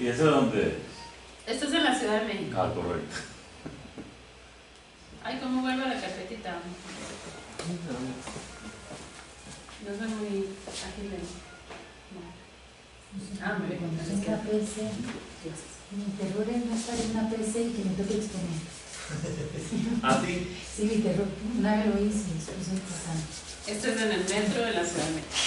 ¿Y eso dónde? Esto es en la Ciudad de México. Ah, correcto. Ay, ¿cómo vuelvo a la carpetita? No soy muy ágil. Ah, me voy a Es una PC. Mi terror es no estar en una PC y que me toque exponer. ¿A ti? Sí, mi terror. Una vez lo hice y después es importante. Esto es en el metro de la Ciudad de México.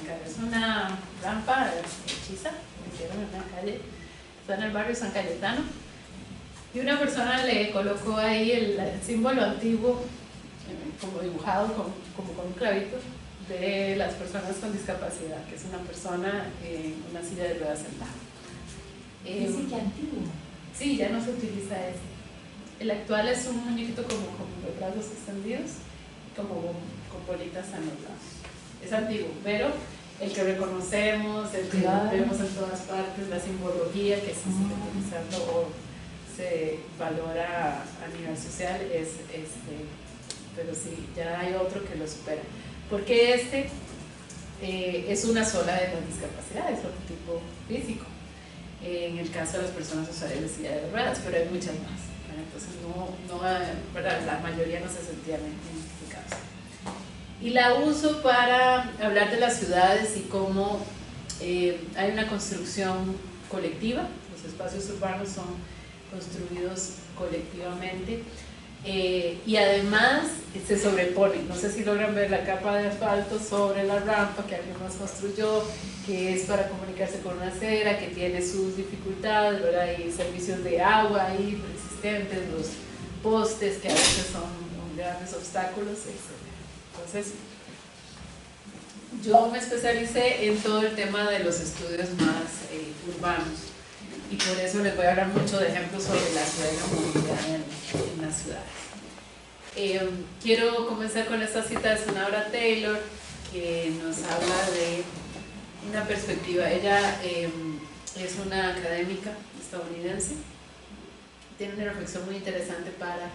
Carlos. Es una rampa hechiza que hicieron en una calle, está en el barrio San Cayetano. Y una persona le colocó ahí el símbolo antiguo, como dibujado, como con un clavito, de las personas con discapacidad, que es una persona en una silla de ruedas sentada. Dice que antiguo. Sí, ya no se utiliza ese. El actual es un muñequito como de brazos extendidos, como con bolitas a los lados. Es antiguo, pero el que reconocemos, el que vemos en todas partes, la simbología que se sigue utilizando o se valora a nivel social es pero sí, ya hay otro que lo supera. Porque es una sola de las discapacidades, otro tipo físico. En el caso de las personas usuarias de silla de ruedas, pero hay muchas más. Entonces, ¿verdad? La mayoría no se sentían identificados. Y la uso para hablar de las ciudades y cómo hay una construcción colectiva, los espacios urbanos son construidos colectivamente. Y además se sobreponen, no sé si logran ver la capa de asfalto sobre la rampa que alguien más construyó, que es para comunicarse con una acera, que tiene sus dificultades, ¿verdad? Hay servicios de agua ahí persistentes, los postes que a veces son grandes obstáculos, etc. Entonces, yo me especialicé en todo el tema de los estudios más urbanos. Y por eso les voy a hablar mucho de ejemplos sobre la ciudad y la movilidad en las ciudades. Quiero comenzar con esta cita de Sonora Taylor, que nos habla de una perspectiva. Ella es una académica estadounidense, tiene una reflexión muy interesante para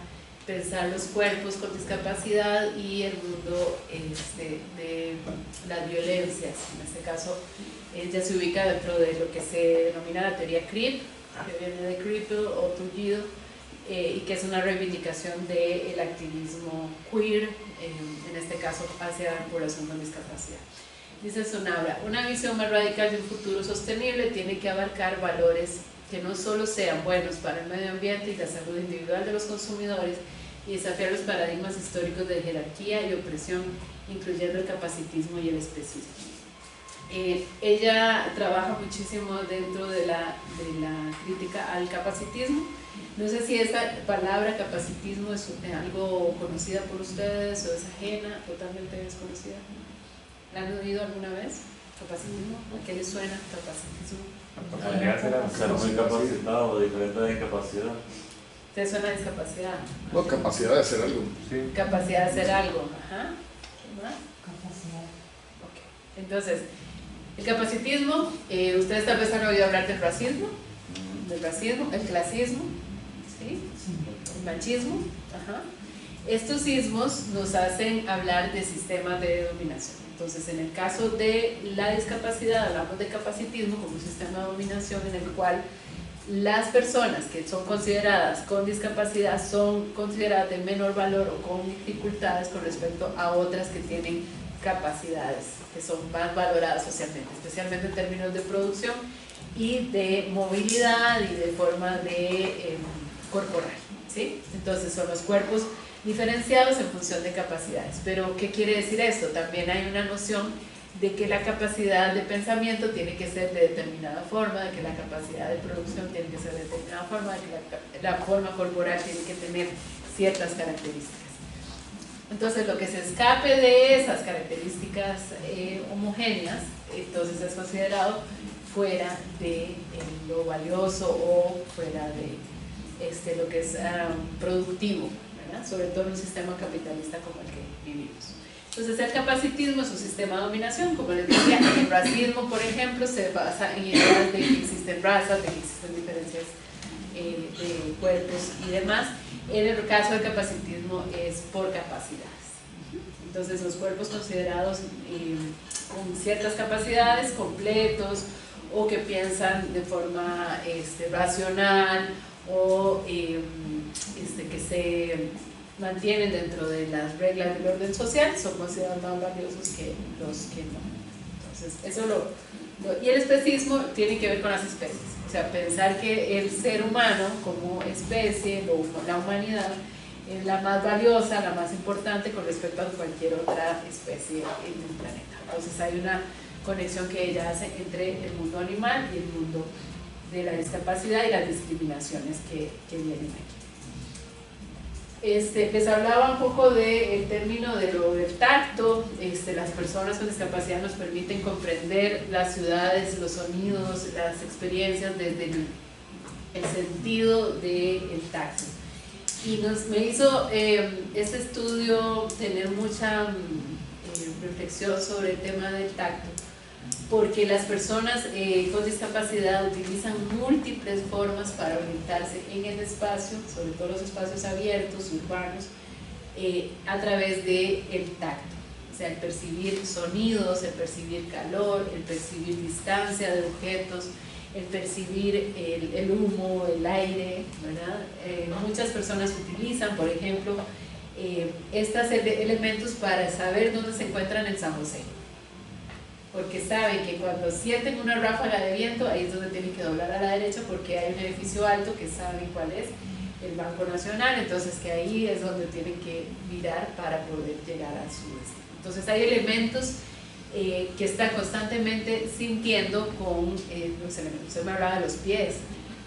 pensar los cuerpos con discapacidad y el mundo de las violencias. En este caso, ella se ubica dentro de lo que se denomina la teoría CRIP, que viene de cripple o tullido, y que es una reivindicación del activismo queer, en este caso hacia la población con discapacidad. Dice Sonabra, una visión más radical de un futuro sostenible tiene que abarcar valores que no solo sean buenos para el medio ambiente y la salud individual de los consumidores y desafiar los paradigmas históricos de jerarquía y opresión, incluyendo el capacitismo y el especismo. Ella trabaja muchísimo dentro de la crítica al capacitismo. No sé si esta palabra capacitismo es algo conocida por ustedes o es ajena, totalmente desconocida. ¿La han oído alguna vez? ¿Capacitismo? ¿A qué les suena capacitismo? Ser muy capacitado, diferente de discapacidad. ¿Te suena discapacidad? No, capacidad de hacer algo. Sí. Capacidad de hacer algo. Ajá. ¿Qué más? Capacidad. Okay. Entonces, el capacitismo, ustedes tal vez han oído hablar del racismo, el clasismo, ¿sí? El machismo. Ajá. Estos ismos nos hacen hablar de sistemas de dominación. Entonces, en el caso de la discapacidad, hablamos de capacitismo como un sistema de dominación en el cual las personas que son consideradas con discapacidad son consideradas de menor valor o con dificultades con respecto a otras que tienen capacidades que son más valoradas socialmente, especialmente en términos de producción y de movilidad y de forma de corporal, ¿sí? Entonces son los cuerpos diferenciados en función de capacidades. Pero ¿qué quiere decir esto? También hay una noción de que la capacidad de pensamiento tiene que ser de determinada forma, de que la capacidad de producción tiene que ser de determinada forma, de que la forma corporal tiene que tener ciertas características. Entonces, lo que se escape de esas características homogéneas, entonces es considerado fuera de lo valioso o fuera de lo que es productivo, ¿verdad? Sobre todo en un sistema capitalista como el que vivimos. Entonces, el capacitismo es un sistema de dominación, como les decía. El racismo, por ejemplo, se basa en ideas de que existen razas, de que existen diferencias de cuerpos y demás. En el caso del capacitismo es por capacidades. Entonces, los cuerpos considerados con ciertas capacidades, completos, o que piensan de forma racional, o que se mantienen dentro de las reglas del orden social, son considerados más valiosos que los que no. Entonces, eso y el especismo tiene que ver con las especies, o sea, pensar que el ser humano como especie, la humanidad, es la más valiosa, la más importante con respecto a cualquier otra especie en el planeta. Entonces hay una conexión que ella hace entre el mundo animal y el mundo de la discapacidad y las discriminaciones que vienen aquí. Les hablaba un poco del término de lo del tacto. Las personas con discapacidad nos permiten comprender las ciudades, los sonidos, las experiencias desde el sentido del tacto. Y me hizo este estudio tener mucha reflexión sobre el tema del tacto, porque las personas con discapacidad utilizan múltiples formas para orientarse en el espacio, sobre todo los espacios abiertos, urbanos, a través del tacto. O sea, el percibir sonidos, el percibir calor, el percibir distancia de objetos, el percibir el humo, el aire, ¿verdad? Muchas personas utilizan, por ejemplo, estos elementos para saber dónde se encuentran en San José, porque saben que cuando sienten una ráfaga de viento, ahí es donde tienen que doblar a la derecha, porque hay un edificio alto que saben cuál es, el Banco Nacional, entonces que ahí es donde tienen que mirar para poder llegar a su destino. Entonces hay elementos que están constantemente sintiendo con los elementos. Usted me hablaba de los pies,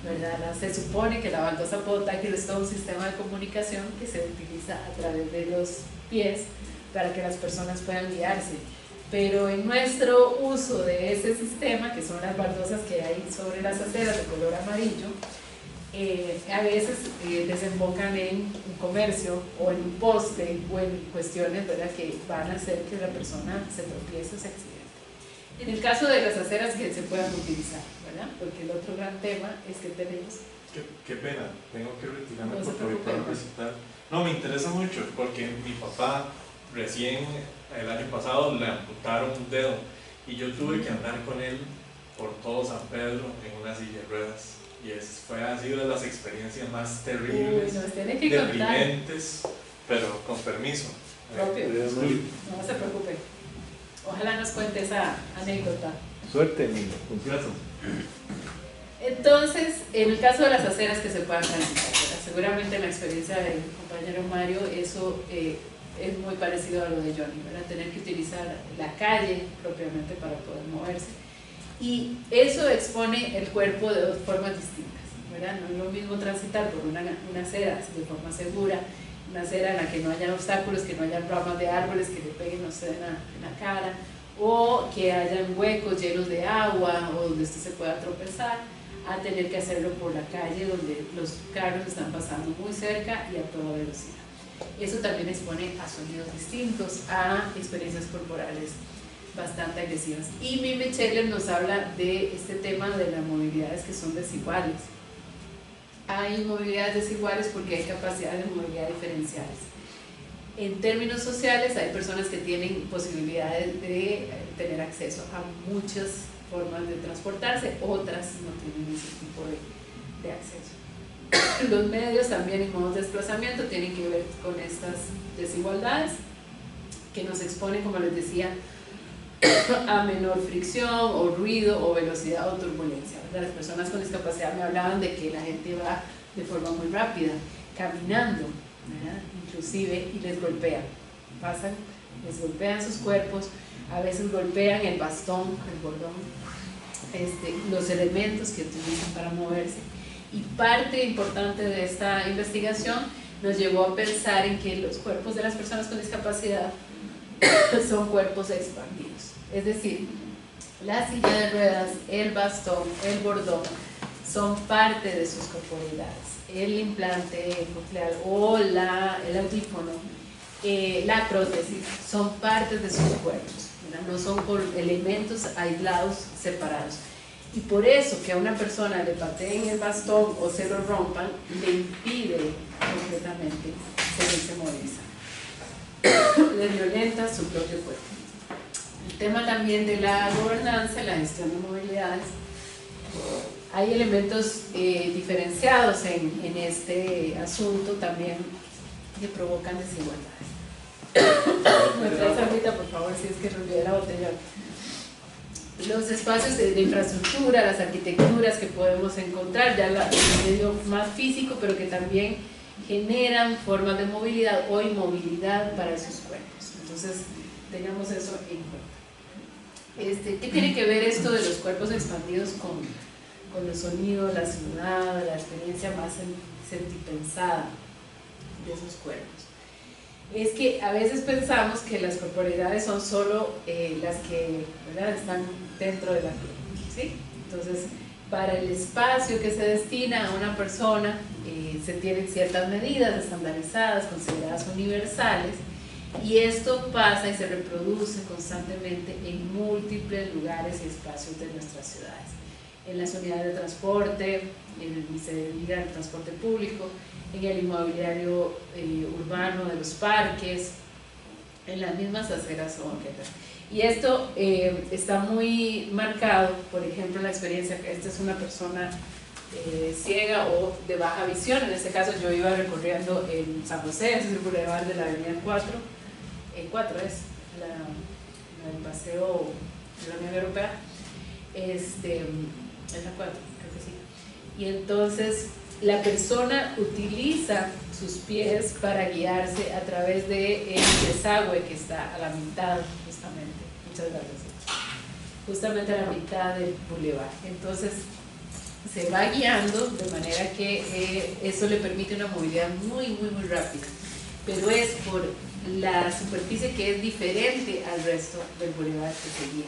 ¿verdad? Se supone que la baldosa podotáctil es todo un sistema de comunicación que se utiliza a través de los pies para que las personas puedan guiarse. Pero en nuestro uso de ese sistema, que son las baldosas que hay sobre las aceras de color amarillo, a veces desembocan en un comercio o en un poste o en cuestiones, ¿verdad?, que van a hacer que la persona se tropiece o se accidente. En el caso de las aceras, que se puedan utilizar, ¿verdad? Porque el otro gran tema es que tenemos... Qué pena, tengo que retirarme No se porque ahorita voy a recitar. No, me interesa mucho porque mi papá recién el año pasado le amputaron un dedo y yo tuve que andar con él por todo San Pedro en una silla de ruedas. Y ha sido de las experiencias más terribles, deprimentes, pero con permiso. Propio. No se preocupe. Ojalá nos cuente esa anécdota. Suerte, niño. Un plazo. Entonces, en el caso de las aceras que se puedan transitar, ¿verdad? Seguramente en la experiencia del compañero Mario, eso es muy parecido a lo de Johnny, ¿verdad? Tener que utilizar la calle propiamente para poder moverse. Y eso expone el cuerpo de dos formas distintas, ¿verdad? No es lo mismo transitar por una acera de forma segura, una acera en la que no haya obstáculos, que no haya ramas de árboles que le peguen a usted en la cara, o que hayan huecos llenos de agua o donde usted se pueda tropezar, a tener que hacerlo por la calle donde los carros están pasando muy cerca y a toda velocidad. Eso también expone a sonidos distintos, a experiencias corporales bastante agresivas. Y Mimi Scheller nos habla de este tema de las movilidades que son desiguales. Hay movilidades desiguales porque hay capacidades de movilidad diferenciales. En términos sociales, hay personas que tienen posibilidades de tener acceso a muchas formas de transportarse, otras no tienen ese tipo de acceso. Los medios también y modos de desplazamiento tienen que ver con estas desigualdades que nos exponen, como les decía, a menor fricción o ruido o velocidad o turbulencia. Las personas con discapacidad me hablaban de que la gente va de forma muy rápida, caminando, ¿verdad?, inclusive, y les golpean, pasan, les golpean sus cuerpos, a veces golpean el bastón, el bordón, los elementos que utilizan para moverse. Y parte importante de esta investigación nos llevó a pensar en que los cuerpos de las personas con discapacidad son cuerpos expandidos, es decir, la silla de ruedas, el bastón, el bordón son parte de sus corporalidades. El implante coclear o el audífono, la prótesis son partes de sus cuerpos, ¿verdad? No son elementos aislados, separados. Y por eso que a una persona le pateen el bastón o se lo rompan, le impide completamente seguirse movilizando. Le violenta su propio cuerpo. El tema también de la gobernanza, la gestión de movilidades. Hay elementos diferenciados en este asunto también que provocan desigualdades. ¿Me traes ahorita, por favor, si es que olvidé la botella? Los espacios de infraestructura, las arquitecturas que podemos encontrar, ya el medio más físico, pero que también generan formas de movilidad o inmovilidad para sus cuerpos. Entonces, tengamos eso en cuenta. ¿Qué tiene que ver esto de los cuerpos expandidos con los sonidos, la ciudad, la experiencia más sentipensada de esos cuerpos? Es que a veces pensamos que las corporeidades son solo las que, ¿verdad?, están dentro de la piel, ¿sí? Entonces, para el espacio que se destina a una persona, se tienen ciertas medidas estandarizadas, consideradas universales, y esto pasa y se reproduce constantemente en múltiples lugares y espacios de nuestras ciudades. En las unidades de transporte, en el Ministerio del Transporte Público, en el inmobiliario urbano de los parques, en las mismas aceras o banquetas. Y esto está muy marcado, por ejemplo, en la experiencia, esta es una persona ciega o de baja visión. En este caso yo iba recorriendo en San José, ese es el bulevar de la avenida 4, el 4 es el paseo de la Unión Europea, es la 4, creo que sí. Y entonces la persona utiliza sus pies para guiarse a través del desagüe que está a la mitad, justamente, muchas gracias, justamente a la mitad del bulevar. Entonces se va guiando de manera que eso le permite una movilidad muy rápida, pero es por la superficie que es diferente al resto del bulevar que se guía.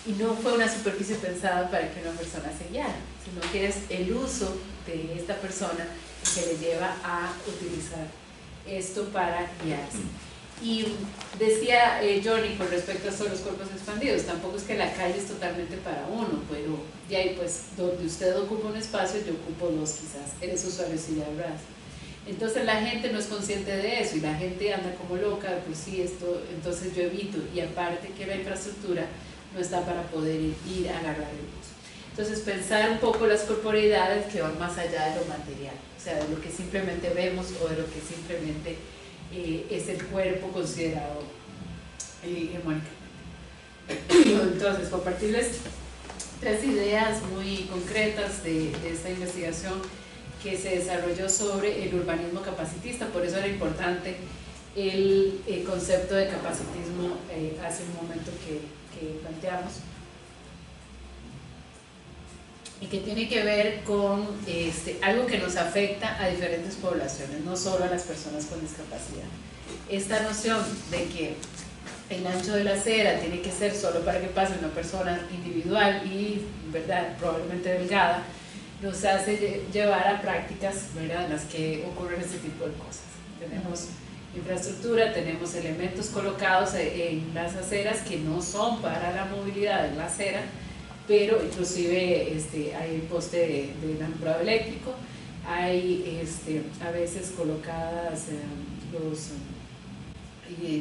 Y no fue una superficie pensada para que una persona se guiara, sino que es el uso de esta persona que le lleva a utilizar esto para guiarse. Y decía Johnny con respecto a estos los cuerpos expandidos, tampoco es que la calle es totalmente para uno, pero de ahí pues donde usted ocupa un espacio, yo ocupo dos quizás, eres usuario de silla de ruedas. Entonces la gente no es consciente de eso y la gente anda como loca, pues sí, esto, entonces yo evito, y aparte que la infraestructura no está para poder ir a agarrar el bus. Entonces pensar un poco las corporeidades que van más allá de lo material, o sea, de lo que simplemente vemos o de lo que simplemente es el cuerpo considerado hegemónicamente. Entonces, compartirles 3 ideas muy concretas de esta investigación que se desarrolló sobre el urbanismo capacitista. Por eso era importante el concepto de capacitismo hace un momento que planteamos, y que tiene que ver con algo que nos afecta a diferentes poblaciones, no solo a las personas con discapacidad. Esta noción de que el ancho de la acera tiene que ser solo para que pase una persona individual y, ¿verdad?, probablemente delgada, nos hace llevar a prácticas, ¿verdad?, en las que ocurren este tipo de cosas. Tenemos infraestructura, tenemos elementos colocados en las aceras que no son para la movilidad en la acera, pero inclusive hay poste de alumbrado eléctrico, hay a veces colocadas los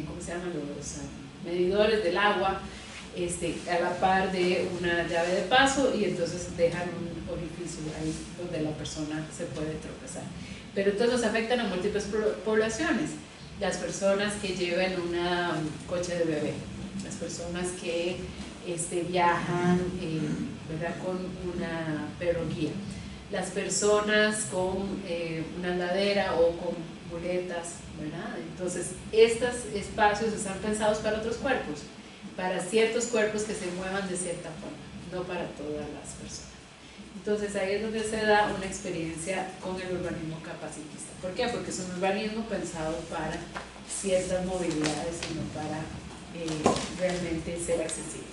¿cómo se llaman? Los medidores del agua a la par de una llave de paso, y entonces dejan un orificio ahí donde la persona se puede tropezar. Pero entonces nos afectan a múltiples poblaciones. Las personas que llevan un coche de bebé, las personas que viajan ¿verdad?, con una perroguía, las personas con una andadera o con muletas, ¿verdad? Entonces estos espacios están pensados para otros cuerpos, para ciertos cuerpos que se muevan de cierta forma, no para todas las personas. Entonces ahí es donde se da una experiencia con el urbanismo capacitista. ¿Por qué? Porque es un urbanismo pensado para ciertas movilidades y no para realmente ser accesible.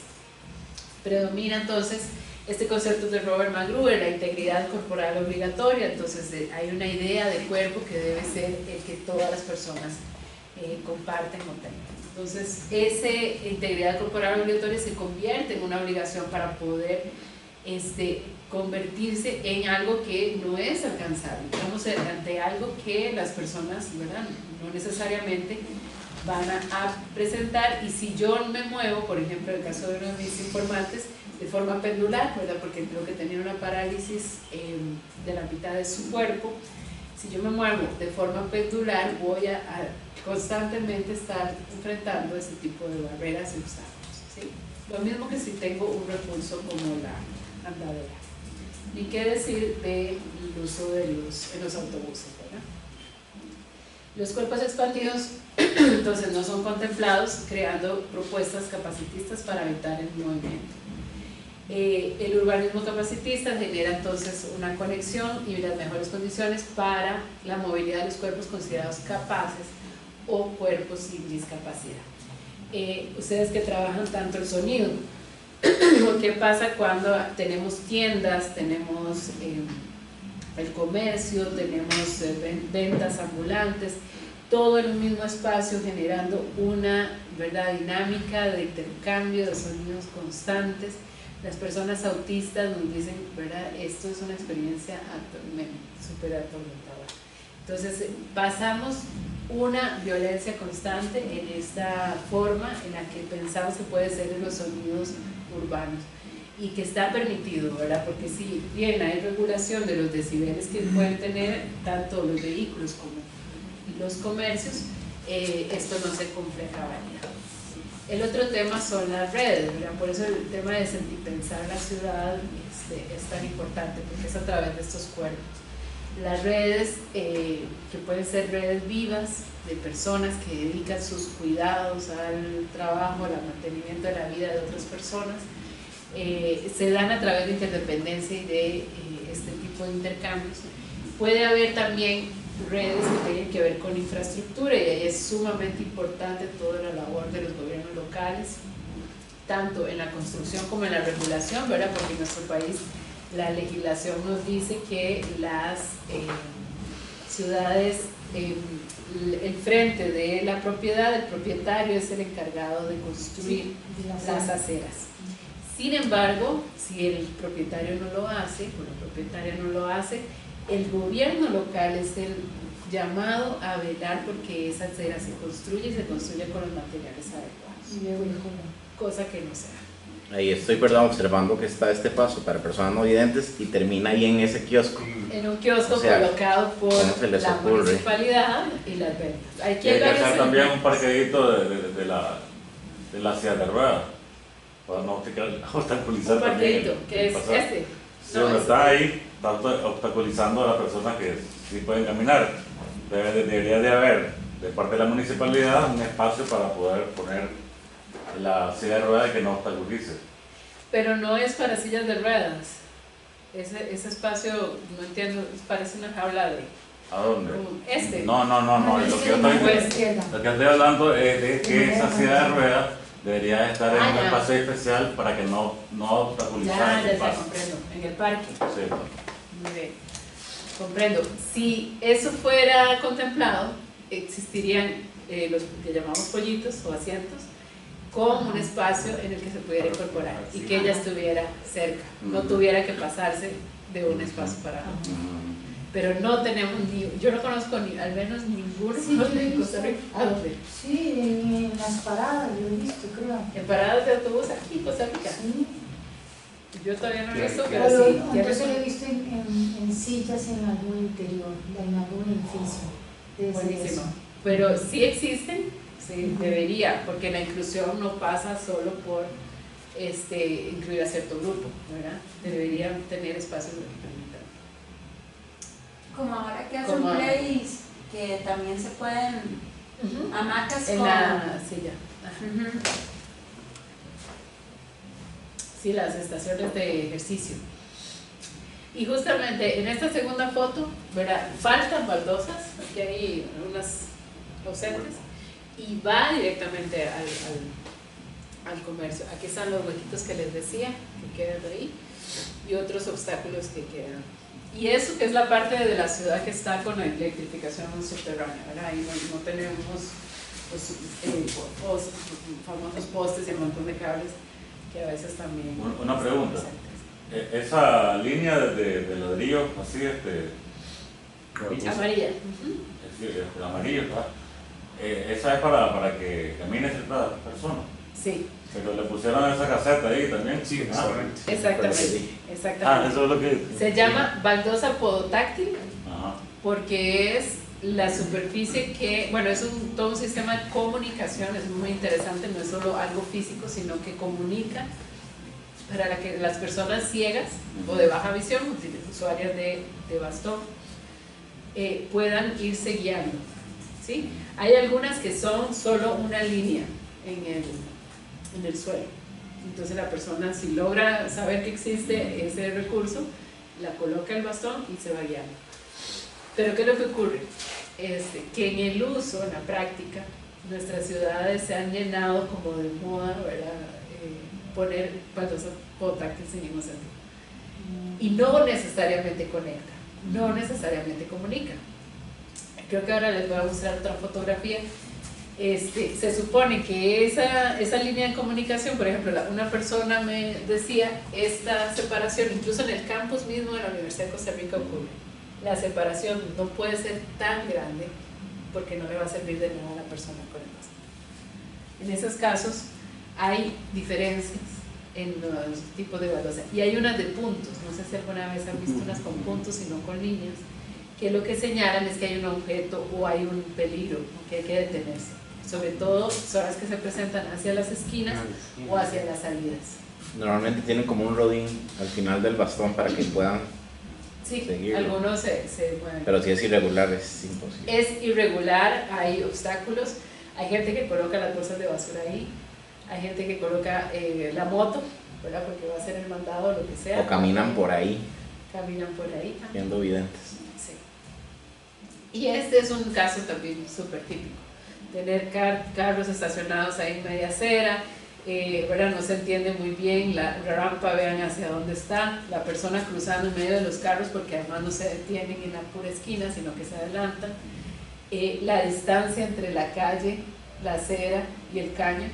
Predomina entonces este concepto de Robert McGruber, la integridad corporal obligatoria. Entonces hay una idea de cuerpo que debe ser el que todas las personas comparten o tengan. Entonces esa integridad corporal obligatoria se convierte en una obligación para poder convertirse en algo que no es alcanzable. Estamos ante algo que las personas, ¿verdad?, no necesariamente van a presentar, y si yo me muevo, por ejemplo, en el caso de uno de mis informantes, de forma pendular, ¿verdad?, porque creo que tenía una parálisis de la mitad de su cuerpo, si yo me muevo de forma pendular, voy a constantemente estar enfrentando ese tipo de barreras y obstáculos, ¿sí? Lo mismo que si tengo un recurso como la andadera. Ni qué decir del uso de los autobuses, ¿verdad? Los cuerpos expandidos entonces no son contemplados, creando propuestas capacitistas para evitar el movimiento. El urbanismo capacitista genera entonces una conexión y las mejores condiciones para la movilidad de los cuerpos considerados capaces o cuerpos sin discapacidad. Ustedes que trabajan tanto el sonido, ¿qué pasa cuando tenemos tiendas, tenemos el comercio, tenemos ventas ambulantes, todo en un mismo espacio generando una, ¿verdad?, dinámica de intercambio de sonidos constantes? Las personas autistas nos dicen, ¿verdad?, esto es una experiencia súper atormentadora. Entonces pasamos una violencia constante en esta forma en la que pensamos que puede ser en los sonidos urbanos y que está permitido, ¿verdad? Porque si bien hay regulación de los decibeles que pueden tener tanto los vehículos como los comercios, esto no se cumple a cabalidad. El otro tema son las redes, ¿verdad? Por eso el tema de sentipensar la ciudad es tan importante, porque es a través de estos cuerpos. Las redes, que pueden ser redes vivas de personas que dedican sus cuidados al trabajo, al mantenimiento de la vida de otras personas, se dan a través de interdependencia y de este tipo de intercambios. Puede haber también redes que tienen que ver con infraestructura, y ahí es sumamente importante toda la labor de los gobiernos locales, tanto en la construcción como en la regulación, ¿verdad? Porque en nuestro país la legislación nos dice que las ciudades, el frente de la propiedad, el propietario es el encargado de construir las aceras. Sin embargo, si el propietario no lo hace, o la propietaria no lo hace, el gobierno local es el llamado a velar porque esa acera se construye y se construye con los materiales adecuados. Y luego el joven. Cosa que no se da. Ahí estoy, perdón, observando que está este paso para personas no videntes y termina ahí en ese kiosco. En un kiosco, o sea, colocado por la municipalidad y las ventas. Hay que hacer también un parqueadito de la silla de ruedas para no obstaculizar. Un parqueadito, que es pasar. este. Sí, no, está ahí, está obstaculizando a las personas que sí pueden caminar. Debería de haber, de parte de la municipalidad, un espacio para poder poner la silla de ruedas que no obstaculice. Pero no es para sillas de ruedas. Ese espacio, no entiendo, parece una jaula de... ¿A dónde? No. Lo que estoy hablando es de que esa silla de ruedas debería estar en un espacio especial para que no obstaculizar el paso. Comprendo, en el parque. Sí. Muy bien, comprendo. Si eso fuera contemplado, existirían los que llamamos pollitos o asientos, con un espacio en el que se pudiera incorporar y que ella estuviera cerca, no tuviera que pasarse de un espacio para otro. Pero no tenemos yo no conozco al menos ninguno en Costa Rica. ¿A dónde? Sí, en las paradas, yo he visto, creo. En paradas de autobús aquí en Costa Rica. Sí. Yo todavía no lo he visto, pero Pero sí. entonces lo he visto en sillas en algún interior, en algún edificio. Buenísimo. Pero sí existen, sí, debería, porque la inclusión no pasa solo por incluir a cierto grupo, ¿verdad? Deberían tener espacios que permitan. Como ahora que hacen plays, que también se pueden, hamacas en con... la silla. Sí, las estaciones de ejercicio. Y justamente en esta segunda foto, ¿verdad?, faltan baldosas, aquí hay unas ausentes, y va directamente al comercio. Aquí están los huequitos que les decía, que quedan ahí, y otros obstáculos que quedan. Y eso que es la parte de la ciudad que está con la electrificación subterránea, ¿verdad? Ahí no tenemos los famosos postes y un montón de cables que a veces también... Una pregunta. Esa línea de ladrillo así, amarilla. El amarillo, ¿verdad? Esa es para que camine ciertas personas. Sí. Pero le pusieron esa caseta ahí también. Sí, exactamente. Exactamente. Eso es lo que... Se llama baldosa podotáctil. Ajá. Porque es la superficie que, bueno, es todo un sistema de comunicación, es muy interesante, no es solo algo físico, sino que comunica para que las personas ciegas o de baja visión, usuarias de bastón, puedan irse guiando. ¿sí? Hay algunas que son solo una línea en el suelo. Entonces la persona, si logra saber que existe ese recurso, la coloca el bastón y se va guiando. Pero ¿qué es lo que ocurre? Que en el uso, en la práctica, nuestras ciudades se han llenado como de moda, ¿verdad? Poner baldosas táctiles en el mismo sentido. Y no necesariamente conecta, no necesariamente comunica. Creo que ahora les voy a mostrar otra fotografía. Se supone que esa línea de comunicación, por ejemplo, una persona me decía, esta separación, incluso en el campus mismo de la Universidad de Costa Rica ocurre. La separación no puede ser tan grande porque no le va a servir de nada a la persona con el bastón. En esos casos hay diferencias en los tipos de baldosa y hay unas de puntos. No sé si alguna vez han visto unas con puntos y no con líneas, que lo que señalan es que hay un objeto o hay un peligro, que hay que detenerse. Sobre todo son las que se presentan hacia las esquinas o hacia las salidas. Normalmente tienen como un rodín al final del bastón para que puedan seguirlo. Algunos se mueven. Pero si es irregular es imposible. Es irregular, hay obstáculos. Hay gente que coloca las bolsas de basura ahí. Hay gente que coloca la moto, ¿verdad? Porque va a ser el mandado o lo que sea. O caminan por ahí. Caminan por ahí también. Siendo videntes. Sí. Y este es un caso también súper típico. Tener carros estacionados ahí en media acera, ¿verdad? No se entiende muy bien la rampa, vean hacia dónde está, la persona cruzando en medio de los carros porque además no se detienen en la pura esquina, sino que se adelantan. La distancia entre la calle, la acera y el caño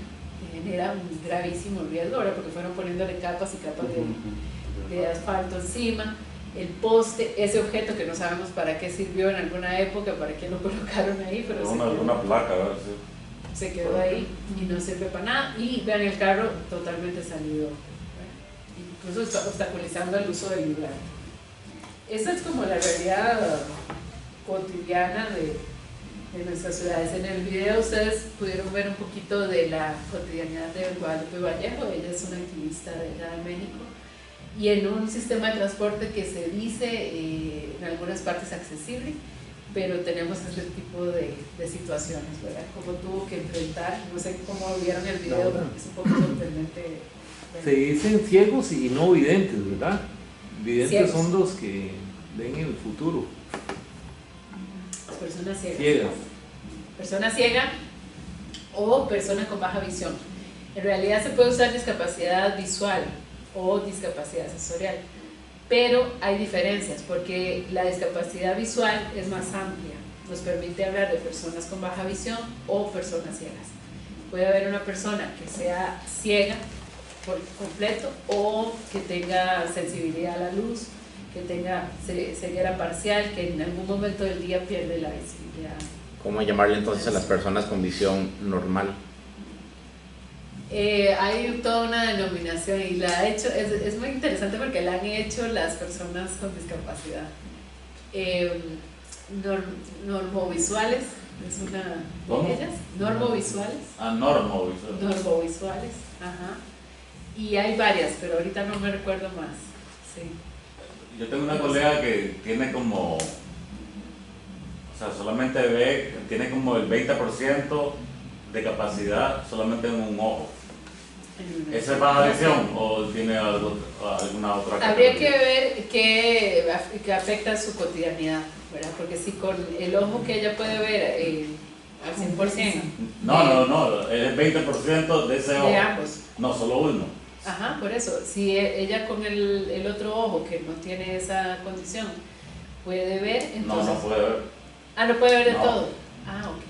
genera un gravísimo riesgo, ¿verdad? Porque fueron poniéndole capas y capas de asfalto encima. El poste, ese objeto que no sabemos para qué sirvió en alguna época, para qué lo colocaron ahí, pero una placa, ¿verdad? Sí. Se quedó ahí y no sirve para nada. Y vean el carro totalmente salido, ¿verdad? Incluso está obstaculizando el uso del lugar. Esa es como la realidad cotidiana de nuestras ciudades. En el video ustedes pudieron ver un poquito de la cotidianidad de Guadalupe Vallejo. Ella es una activista de allá de México. Y en un sistema de transporte que se dice en algunas partes accesible, pero tenemos este tipo de situaciones, ¿verdad? Como tuvo que enfrentar, no sé cómo vieron el video, pero es un poco sorprendente. Se dicen ciegos y no videntes, ¿verdad? Videntes Ciegos. son los que ven el futuro. Las personas ciegas. Ciegas. Persona ciega o persona con baja visión. En realidad se puede usar discapacidad visual o discapacidad sensorial, pero hay diferencias porque la discapacidad visual es más amplia, nos permite hablar de personas con baja visión o personas ciegas. Puede haber una persona que sea ciega por completo o que tenga sensibilidad a la luz, que tenga ceguera parcial, que en algún momento del día pierde la visibilidad. ¿Cómo llamarle entonces a las personas con visión normal? Hay toda una denominación y la ha hecho, es muy interesante porque la han hecho las personas con discapacidad. Normovisuales, es una de ellas. Normovisuales. Normovisuales, ajá. Y hay varias, pero ahorita no me recuerdo más. Sí. Yo tengo una colega que tiene como, o sea, solamente ve, tiene como el 20% de capacidad solamente en un ojo. ¿Esa es baja visión o tiene alguna otra? Habría que ver qué afecta a su cotidianidad, ¿verdad? Porque si con el ojo que ella puede ver al 100%. No, es el 20% de ese ojo. De ambos. No, solo uno. Ajá, por eso. Si ella con el otro ojo que no tiene esa condición puede ver, entonces. No puede ver. Ah, no puede ver de No. todo. Ah, ok.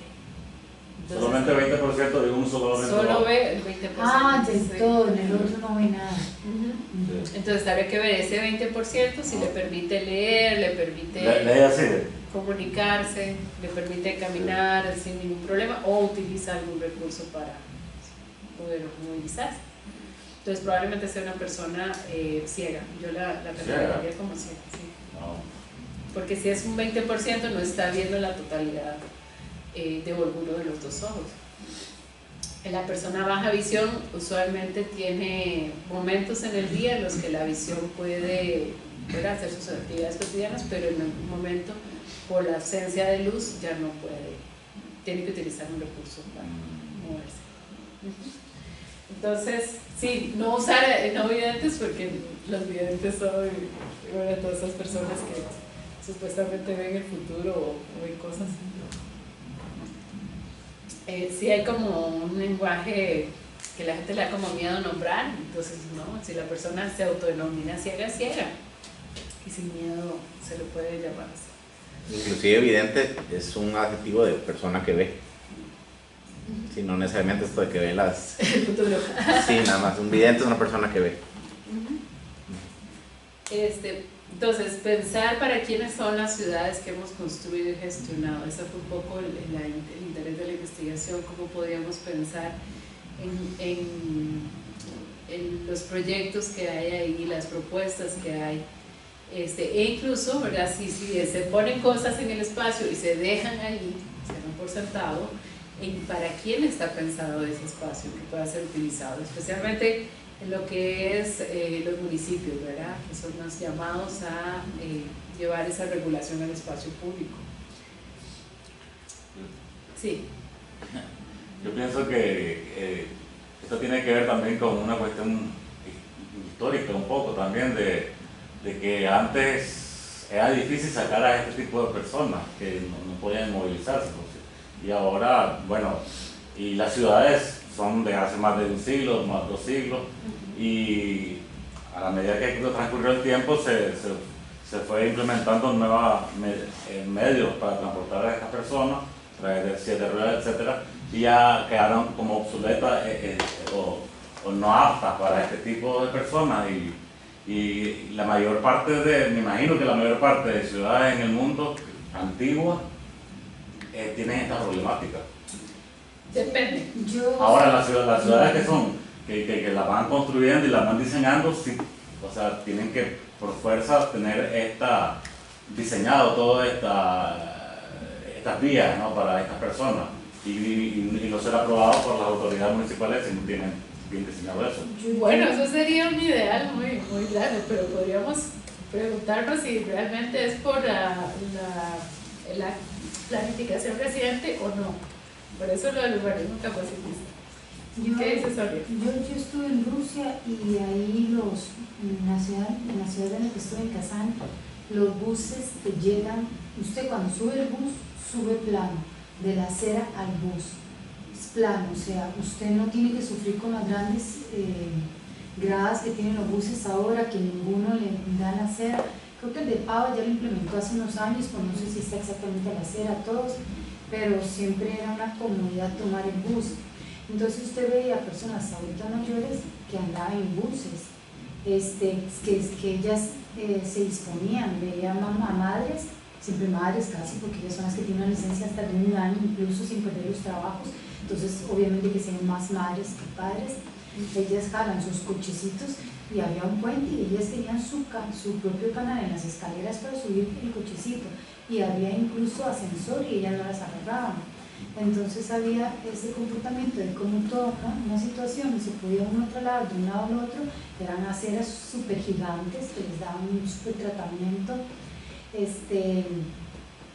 Entonces, Solamente 20% de un solo ojo. solo ve el 20%. Ah, sí. de todo, en el otro no ve nada. Ujú. Entonces habría que ver ese 20% si le permite leer, le permite Lee así. comunicarse, le permite caminar sin ningún problema o utiliza algún recurso para poder movilizarse. Entonces probablemente sea una persona ciega. Yo la catalogaría como ciega, sí. No. Porque si es un 20% no está viendo la totalidad de alguno de los dos ojos. La persona baja visión usualmente tiene momentos en el día en los que la visión puede hacer sus actividades cotidianas, pero en algún momento por la ausencia de luz ya no puede tiene que utilizar un recurso para moverse. Entonces, sí, no usar no videntes, porque los videntes son bueno, todas esas personas que supuestamente ven el futuro o ven cosas. Sí hay como un lenguaje que la gente le da como miedo a nombrar, entonces no, si la persona se autodenomina ciega, es ciega, y sin miedo se le puede llamar así. Inclusive evidente es un adjetivo de persona que ve. Si no necesariamente esto de que ve las... El futuro. Sí, nada más. Un vidente es una persona que ve. Entonces, pensar para quiénes son las ciudades que hemos construido y gestionado. Ese fue un poco el interés de la investigación, cómo podíamos pensar en los proyectos que hay ahí, las propuestas que hay. E incluso, ¿verdad? Si se ponen cosas en el espacio y se dejan ahí, se dan por sentado, para quién está pensado ese espacio que pueda ser utilizado, especialmente en lo que es los municipios, ¿verdad? Que son los llamados a llevar esa regulación al espacio público. Sí. Yo pienso que esto tiene que ver también con una cuestión histórica un poco también de que antes era difícil sacar a este tipo de personas que no podían movilizarse. Y ahora, bueno, y las ciudades son de hace más de un siglo, más de 2 siglos, y a la medida que transcurrió el tiempo se fue implementando nuevos medios para transportar a estas personas, a través de 7 ruedas, etc., y ya quedaron como obsoletas o no aptas para este tipo de personas. Y la mayor parte me imagino que la mayor parte de ciudades en el mundo antiguas tienen esta problemática. Depende. Ahora las ciudades que son, que las van construyendo y las van diseñando, sí, o sea, tienen que por fuerza tener diseñado todas estas vías, ¿no? Para estas personas y no ser aprobado por las autoridades municipales si no tienen bien diseñado eso. Bueno, eso sería un ideal muy, muy grande, pero podríamos preguntarnos si realmente es por la planificación reciente o no. Por eso lo del urbanismo capacitista. ¿Qué dices, Sonia? Yo estuve en Rusia y ahí en la ciudad en la que estuve, en Kazán, los buses te llegan, usted cuando sube el bus, sube plano, de la acera al bus. Es plano, o sea, usted no tiene que sufrir con las grandes gradas que tienen los buses ahora, que ninguno le da la acera. Creo que el de Pava ya lo implementó hace unos años, pues no sé si está exactamente a la acera a todos, pero siempre era una comodidad tomar el bus. Entonces usted veía personas adultas mayores que andaban en buses, que ellas se disponían, veía a madres, siempre madres casi, porque ellas son las que tienen una licencia hasta de 1 año, incluso sin perder los trabajos, entonces obviamente que sean más madres que padres. Ellas jalan sus cochecitos y había un puente y ellas tenían su propio canal en las escaleras para subir el cochecito y había incluso ascensor y ellas no las agarraban. Entonces había ese comportamiento de cómo toda una situación y se podía uno trasladar de un lado al otro, eran aceras súper gigantes que les daban un súper tratamiento,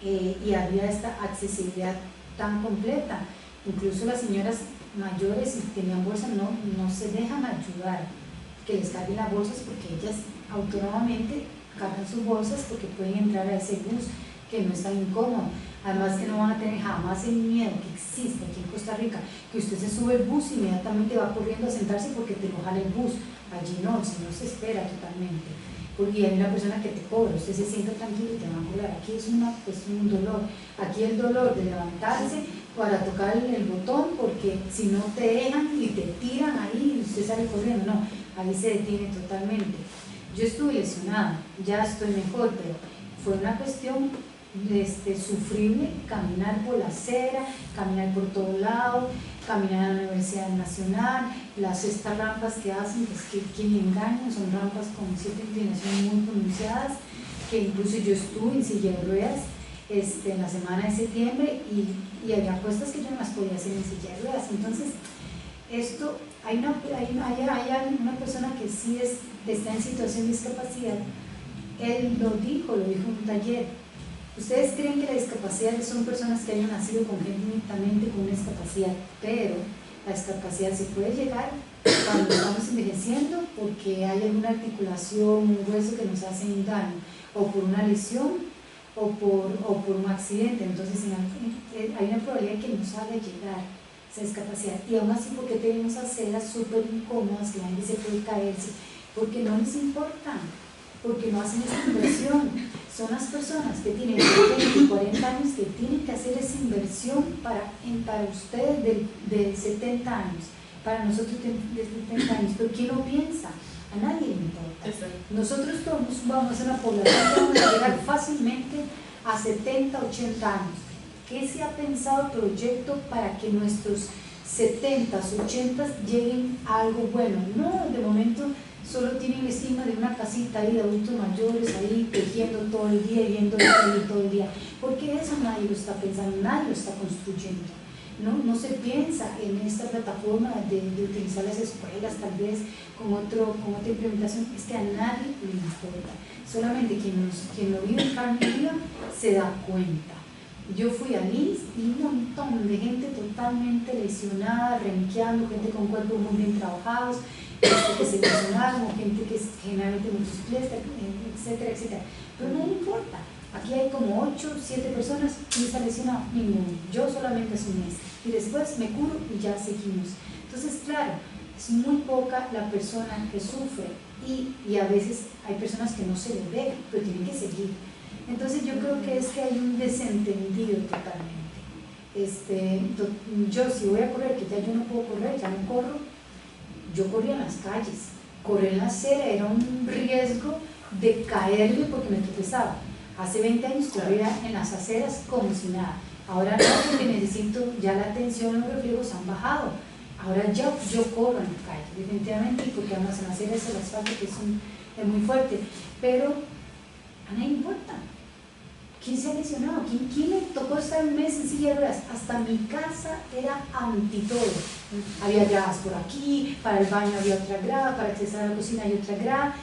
y había esta accesibilidad tan completa. Incluso las señoras mayores, si tenían bolsas, no se dejan ayudar que les carguen las bolsas, porque ellas autónomamente cargan sus bolsas porque pueden entrar a ese bus que no es tan incómodo. Además que no van a tener jamás el miedo que existe aquí en Costa Rica, que usted se sube el bus y inmediatamente va corriendo a sentarse porque te lo jala el bus. Allí no, el señor se espera totalmente. Y hay una persona que te cobra, usted se sienta tranquilo y te va a cobrar. Aquí es un dolor. Aquí el dolor de levantarse para tocar el botón, porque si no te dejan y te tiran ahí y usted sale corriendo, no, ahí se detiene totalmente. Yo estuve lesionada, ya estoy mejor, pero fue una cuestión sufrible, caminar por la acera, caminar por todo lado, caminar a la Universidad Nacional, estas rampas que hacen, pues que quien engañan, son rampas con cierta inclinación muy pronunciadas, que incluso yo estuve en silla de ruedas en la semana de septiembre y había puestas que yo no las podía hacer en silla de ruedas. Entonces, esto, hay una persona que sí está en situación de discapacidad, él lo dijo en un taller, Ustedes creen que la discapacidad son personas que hayan nacido congénitamente con una discapacidad, pero la discapacidad se puede llegar cuando estamos envejeciendo porque hay alguna articulación, un hueso que nos hace un daño, o por una lesión, o por un accidente. Entonces hay una probabilidad que nos haga llegar esa discapacidad. Y aún así, porque tenemos aceras súper incómodas, que la gente se puede caerse, porque no les importa, porque no hacen esa inversión. Son las personas que tienen 20 y 40 años que tienen que hacer esa inversión para ustedes de 70 años, para nosotros de 70 años. Pero ¿quién lo piensa? A nadie le importa. Nosotros todos vamos a ser una población que vamos a llegar fácilmente a 70, 80 años. ¿Qué se ha pensado el proyecto para que nuestros 70, 80 lleguen a algo bueno? No, de momento solo tienen estima de una casita ahí de adultos mayores ahí tejiendo todo el día y viendo todo el día, porque eso nadie lo está pensando, nadie lo está construyendo. No se piensa en esta plataforma de utilizar las escuelas tal vez con otra implementación. Es que a nadie le importa, solamente quien lo vive en carne viva se da cuenta. Yo fui a LIS y un montón de gente totalmente lesionada, renqueando, gente con cuerpos muy bien trabajados, que se lesionaron, gente que es generalmente multisplesta, etcétera, etcétera. Pero no le importa. Aquí hay como 8, 7 personas y está lesionado, ninguno. Yo solamente hace un mes. Y después me curo y ya seguimos. Entonces, claro, es muy poca la persona que sufre y a veces hay personas que no se le ve, pero tienen que seguir. Entonces yo creo que es que hay un desentendido totalmente. Yo si voy a correr, que ya yo no puedo correr, ya no corro, yo corría en las calles. Correr en la acera era un riesgo de caerme porque me tropezaba. Hace 20 años corría en las aceras como si nada. Ahora no, porque necesito, ya la tensión, los reflejos han bajado. Ahora yo corro en la calle, definitivamente, porque además en las aceras el asfalto que es muy fuerte. Pero a nadie le importa. ¿Quién se ha lesionado? ¿Quién le tocó estar un mes en silla de ruedas? Hasta mi casa era anti todo. Había gradas por aquí, para el baño había otra grada, para acceder a la cocina hay otra grada.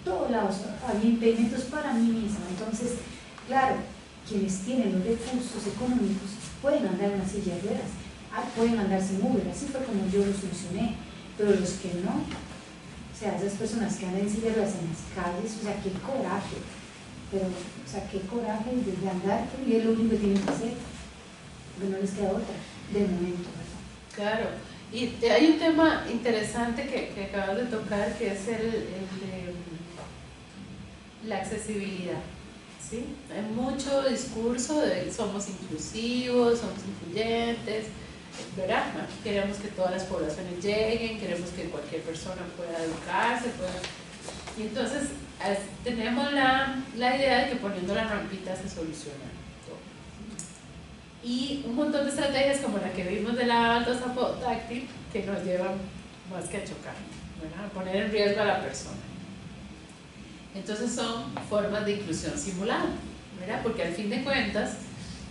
Todos lados había impedimentos para mí misma. Entonces, claro, quienes tienen los recursos económicos pueden andar en una silla de ruedas, pueden andar sin Uber, así fue como yo lo solucioné, pero los que no, o sea, esas personas que andan en silla de ruedas en las calles, o sea, qué coraje, pero, o sea, qué coraje de andar, y es lo único que tienen que hacer, porque no les queda otra, de momento, ¿verdad? Claro, y hay un tema interesante que acabas de tocar, que es el de la accesibilidad. ¿Sí? Hay mucho discurso de somos inclusivos, somos incluyentes, ¿verdad? Queremos que todas las poblaciones lleguen, queremos que cualquier persona pueda educarse, y entonces tenemos la idea de que poniendo la rampita se soluciona todo. Y un montón de estrategias como la que vimos de la altosapo táctil que nos llevan más que a chocar, ¿verdad? A poner en riesgo a la persona. Entonces son formas de inclusión simulada, ¿verdad? Porque al fin de cuentas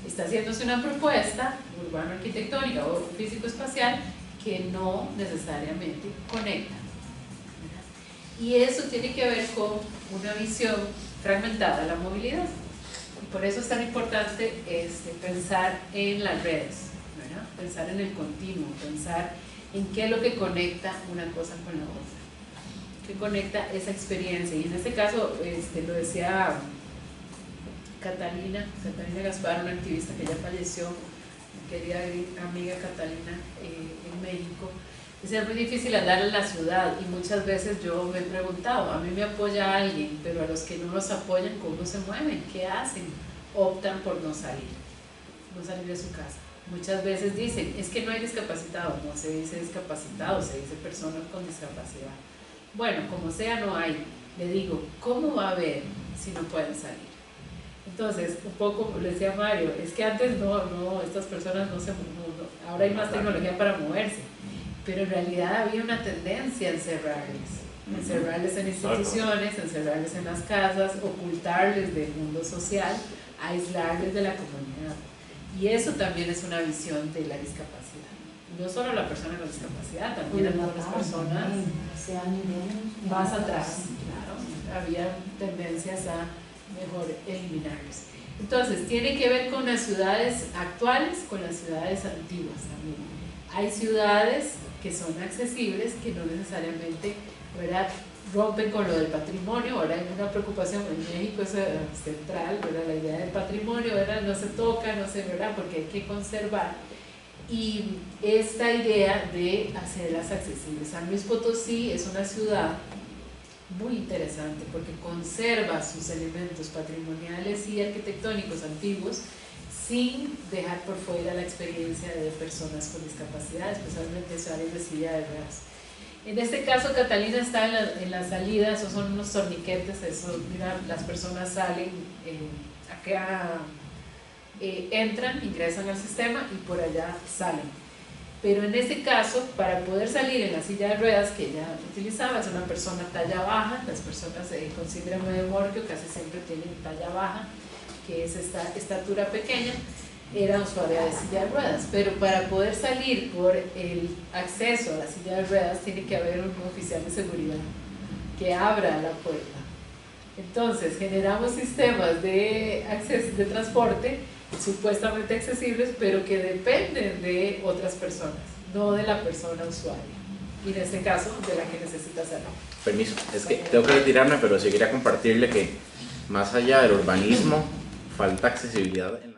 está haciéndose una propuesta urbano-arquitectónica o físico-espacial que no necesariamente conecta, ¿verdad? Y eso tiene que ver con una visión fragmentada de la movilidad. Y por eso es tan importante pensar en las redes, ¿verdad? Pensar en el continuo, pensar en qué es lo que conecta una cosa con la otra, que conecta esa experiencia. Y en este caso, lo decía Catalina Gaspar, una activista que ya falleció, mi querida amiga Catalina, en México. Es muy difícil andar en la ciudad y muchas veces yo me he preguntado, a mí me apoya alguien, pero a los que no nos apoyan, ¿cómo se mueven? ¿Qué hacen? Optan por no salir de su casa. Muchas veces dicen, es que no hay discapacitados, no se dice discapacitados, se dice personas con discapacidad. Bueno, como sea, no hay. Le digo, ¿cómo va a haber si no pueden salir? Entonces, un poco, le decía Mario, es que antes estas personas no se mueven, ahora hay más tecnología para moverse, pero en realidad había una tendencia a encerrarles en instituciones, encerrarles en las casas, ocultarles del mundo social, aislarles de la comunidad. Y eso también es una visión de la discapacidad. No solo la persona con discapacidad, también algunas personas más atrás, claro, había tendencias a mejor eliminarlos. Entonces, tiene que ver con las ciudades actuales, con las ciudades antiguas también. Hay ciudades que son accesibles, que no necesariamente, ¿verdad?, rompen con lo del patrimonio. Ahora hay una preocupación en México, es central, ¿verdad?, la idea del patrimonio, ¿verdad?, no se toca, no se, ¿verdad?, porque hay que conservar. Y esta idea de hacerlas accesibles. San Luis Potosí es una ciudad muy interesante porque conserva sus elementos patrimoniales y arquitectónicos antiguos sin dejar por fuera la experiencia de personas con discapacidad, especialmente usuarios de silla de ruedas. En este caso, Catalina está en la salida, esos son unos torniquetes, eso, mira, las personas salen acá, entran, ingresan al sistema y por allá salen. Pero en este caso, para poder salir en la silla de ruedas que ella utilizaba, es una persona talla baja, las personas con síndrome de Morquio casi siempre tienen talla baja, que es esta estatura pequeña, era usuaria de silla de ruedas, pero para poder salir por el acceso a la silla de ruedas tiene que haber un oficial de seguridad que abra la puerta. Entonces generamos sistemas de acceso, de transporte supuestamente accesibles, pero que dependen de otras personas, no de la persona usuaria, y en este caso de la que necesita hacerlo. Permiso, es que tengo que retirarme, pero sí quería compartirle que más allá del urbanismo falta accesibilidad en la